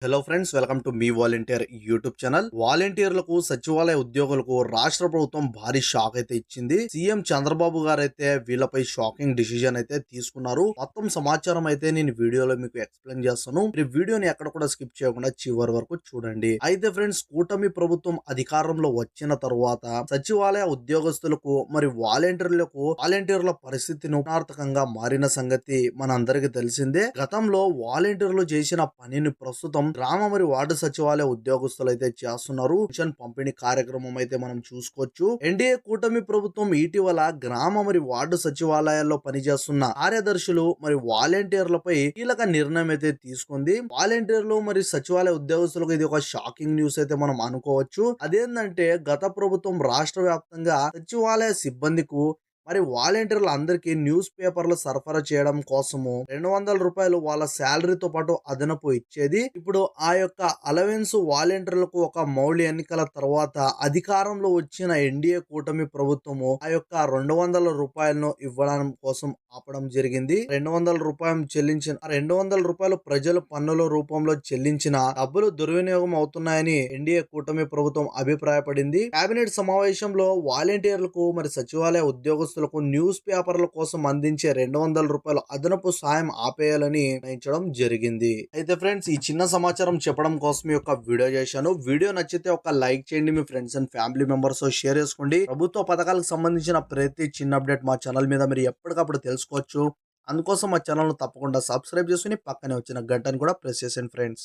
Hello friends, welcome to me volunteer YouTube channel. వాలంటీర్లకు సచివాలయ ఉద్యోగులకు రాష్ట్ర ప్రభుత్వం భారీ షాక్ అయితే ఇచ్చింది. సీఎం చంద్రబాబు గారు అయితే వీళ్ళపై షాకింగ్ డిసిజన్ అయితే తీసుకున్నారు. మొత్తం సమాచారం అయితే నేను వీడియోలో మీకు ఎక్స్ప్లెయిన్ చేస్తాను. ఈ వీడియోని ఎక్కడ కూడా స్కిప్ చేయకుండా చివరి వరకు చూడండి. అయితే ఫ్రెండ్స్, కూటమి ప్రభుత్వం అధికారంలో వచ్చిన తరువాత సచివాలయ ఉద్యోగస్తులకు మరి వాలంటీర్ల పరిస్థితి నూతనార్థకంగా మారిన సంగతి మనందరికీ తెలిసిందే. గతంలో వాలంటీర్లు చేసిన పనిని ప్రస్తుతం గ్రామ మరి వార్డు సచివాలయ ఉద్యోగస్తులు అయితే చేస్తున్నారు. పెన్షన్ పంపిణీ కార్యక్రమం అయితే మనం చూసుకోవచ్చు. ఎన్డీఏ కూటమి ప్రభుత్వం ఇటీవల గ్రామ మరి వార్డు సచివాలయాల్లో పనిచేస్తున్న కార్యదర్శులు మరి వాలంటీర్లపై కీలక నిర్ణయం అయితే తీసుకుంది. వాలంటీర్లు మరి సచివాలయ ఉద్యోగస్తులకు ఇది ఒక షాకింగ్ న్యూస్ అయితే మనం అనుకోవచ్చు. అదేంటంటే, గత ప్రభుత్వం రాష్ట్ర వ్యాప్తంగా సచివాలయ సిబ్బందికు మరి వాలంటీర్లు అందరికీ న్యూస్ పేపర్లు సరఫరా చేయడం కోసము 200 రూపాయలు వాళ్ళ శాలరీతో పాటు అదనపు ఇచ్చేది. ఇప్పుడు ఆ యొక్క అలవెన్స్ వాలంటీర్లకు ఒక మౌలి ఎన్నికల తర్వాత అధికారంలో వచ్చిన ఎన్డీఏ కూటమి ప్రభుత్వము ఆ యొక్క 200 రూపాయలను ఇవ్వడం కోసం ఆపడం జరిగింది. 200 రూపాయలు చెల్లించిన 200 రూపాయలు ప్రజలు పన్నుల రూపంలో చెల్లించిన డబ్బులు దుర్వినియోగం అవుతున్నాయని ఎన్డీఏ కూటమి ప్రభుత్వం అభిప్రాయపడింది. కేబినెట్ సమావేశంలో వాలంటీర్లకు మరి సచివాలయ ఉద్యోగస్తులకు న్యూస్ పేపర్ల కోసం అందించే 200 రూపాయలు అదనపు సాయం ఆపేయాలని నిర్ణయించడం జరిగింది. అయితే ఫ్రెండ్స్, ఈ చిన్న సమాచారం చెప్పడం కోసం ఈ యొక్క వీడియో చేశాను. వీడియో నచ్చితే ఒక లైక్ చేయండి, మీ friends and family members share చేసుకోండి. ప్రభుత్వ పథకాలకు సంబంధించిన ప్రతి చిన్న అప్డేట్ మా ఛానల్ మీద మీరు ఎప్పటికప్పుడు తెలుసుకోవచ్చు. అందుకోసం మా ఛానల్ ను తప్పకుండా సబ్స్క్రైబ్ చేసుకుని పక్కనే వచ్చిన గంటను కూడా ప్రెస్ చేయండి ఫ్రెండ్స్.